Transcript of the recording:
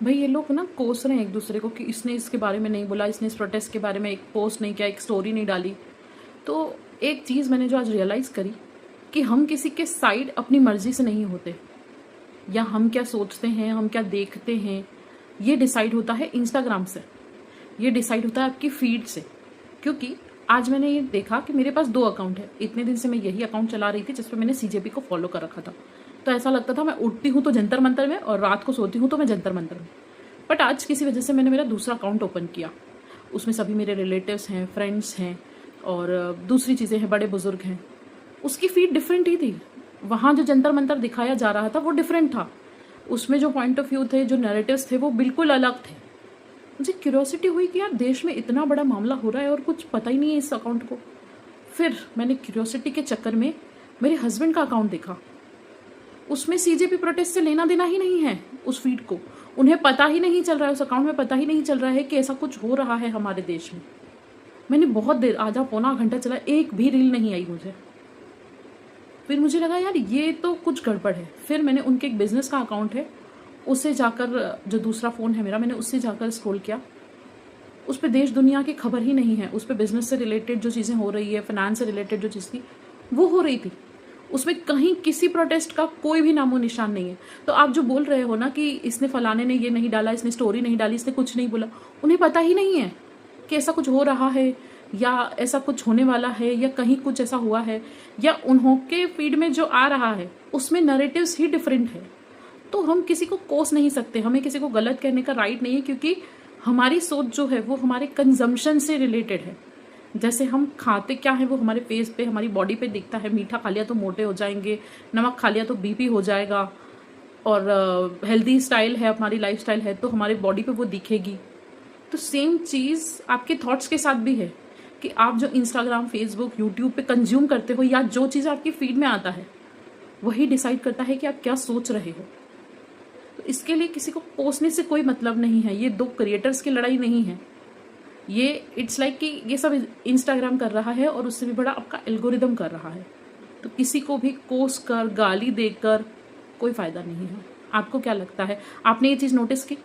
भाई ये लोग ना कोस रहे हैं एक दूसरे को कि इसने इसके बारे में नहीं बोला, इसने इस प्रोटेस्ट के बारे में एक पोस्ट नहीं किया, एक स्टोरी नहीं डाली। तो एक चीज़ मैंने जो आज रियलाइज़ करी कि हम किसी के साइड अपनी मर्जी से नहीं होते, या हम क्या सोचते हैं, हम क्या देखते हैं, ये डिसाइड होता है इंस्टाग्राम से, ये डिसाइड होता है आपकी फीड से। क्योंकि आज मैंने ये देखा कि मेरे पास 2 अकाउंट है। इतने दिन से मैं यही अकाउंट चला रही थी जिस पर मैंने सीजेपी को फॉलो कर रखा था। तो ऐसा लगता था मैं उठती हूँ तो जंतर मंतर में और रात को सोती हूँ तो मैं जंतर मंतर में। बट आज किसी वजह से मैंने मेरा दूसरा अकाउंट ओपन किया, उसमें सभी मेरे रिलेटिव्स हैं, फ्रेंड्स हैं और दूसरी चीज़ें हैं, बड़े बुजुर्ग हैं। उसकी फीड डिफरेंट ही थी। वहाँ जो जंतर मंतर दिखाया जा रहा था वो डिफरेंट था। उसमें जो पॉइंट ऑफ व्यू थे, जो नैरेटिव्स थे, वो बिल्कुल अलग थे। मुझे क्यूरियोसिटी हुई कि यार देश में इतना बड़ा मामला हो रहा है और कुछ पता ही नहीं है इस अकाउंट को। फिर मैंने क्यूरियोसिटी के चक्कर में मेरे हस्बैंड का अकाउंट देखा। उसमें सीजेपी प्रोटेस्ट से लेना देना ही नहीं है उस फीड को। उन्हें पता ही नहीं चल रहा है, उस अकाउंट में पता ही नहीं चल रहा है कि ऐसा कुछ हो रहा है हमारे देश में। मैंने बहुत देर, आधा पौना घंटा चला, एक भी रील नहीं आई मुझे। फिर मुझे लगा यार ये तो कुछ गड़बड़ है। फिर मैंने उनके एक बिजनेस का अकाउंट है, उससे जाकर, जो दूसरा फ़ोन है मेरा, मैंने उससे जाकर स्क्रॉल किया। उस पर देश दुनिया की खबर ही नहीं है। उस पर बिजनेस से रिलेटेड जो चीज़ें हो रही है, फाइनेंस से रिलेटेड जो चीज़ थी वो हो रही थी। उसमें कहीं किसी प्रोटेस्ट का कोई भी नामो निशान नहीं है। तो आप जो बोल रहे हो ना कि इसने फलाने ने ये नहीं डाला, इसने स्टोरी नहीं डाली, इसने कुछ नहीं बोला, उन्हें पता ही नहीं है कि ऐसा कुछ हो रहा है या ऐसा कुछ होने वाला है या कहीं कुछ ऐसा हुआ है, या उन्हों के फीड में जो आ रहा है उसमें नैरेटिव्स ही डिफरेंट है। तो हम किसी को कोस नहीं सकते, हमें किसी को गलत कहने का राइट नहीं है, क्योंकि हमारी सोच जो है वो हमारे कंजम्पशन से रिलेटेड है। जैसे हम खाते क्या है वो हमारे फेस पे, हमारी बॉडी पे दिखता है। मीठा खा लिया तो मोटे हो जाएंगे, नमक खा लिया तो बीपी हो जाएगा, और हेल्दी स्टाइल है, हमारी लाइफ स्टाइल है तो हमारी बॉडी पे वो दिखेगी। तो सेम चीज़ आपके थॉट्स के साथ भी है कि आप जो इंस्टाग्राम, फेसबुक, यूट्यूब पे कंज्यूम करते हो या जो चीज़ आपकी फीड में आता है वही डिसाइड करता है कि आप क्या सोच रहे हो। तो इसके लिए किसी को कोसने से कोई मतलब नहीं है। ये 2 क्रिएटर्स की लड़ाई नहीं है। ये इट्स लाइक कि ये सब इंस्टाग्राम कर रहा है और उससे भी बड़ा आपका एल्गोरिदम कर रहा है। तो किसी को भी कोस कर, गाली देकर कोई फायदा नहीं है। आपको क्या लगता है? आपने ये चीज़ नोटिस की?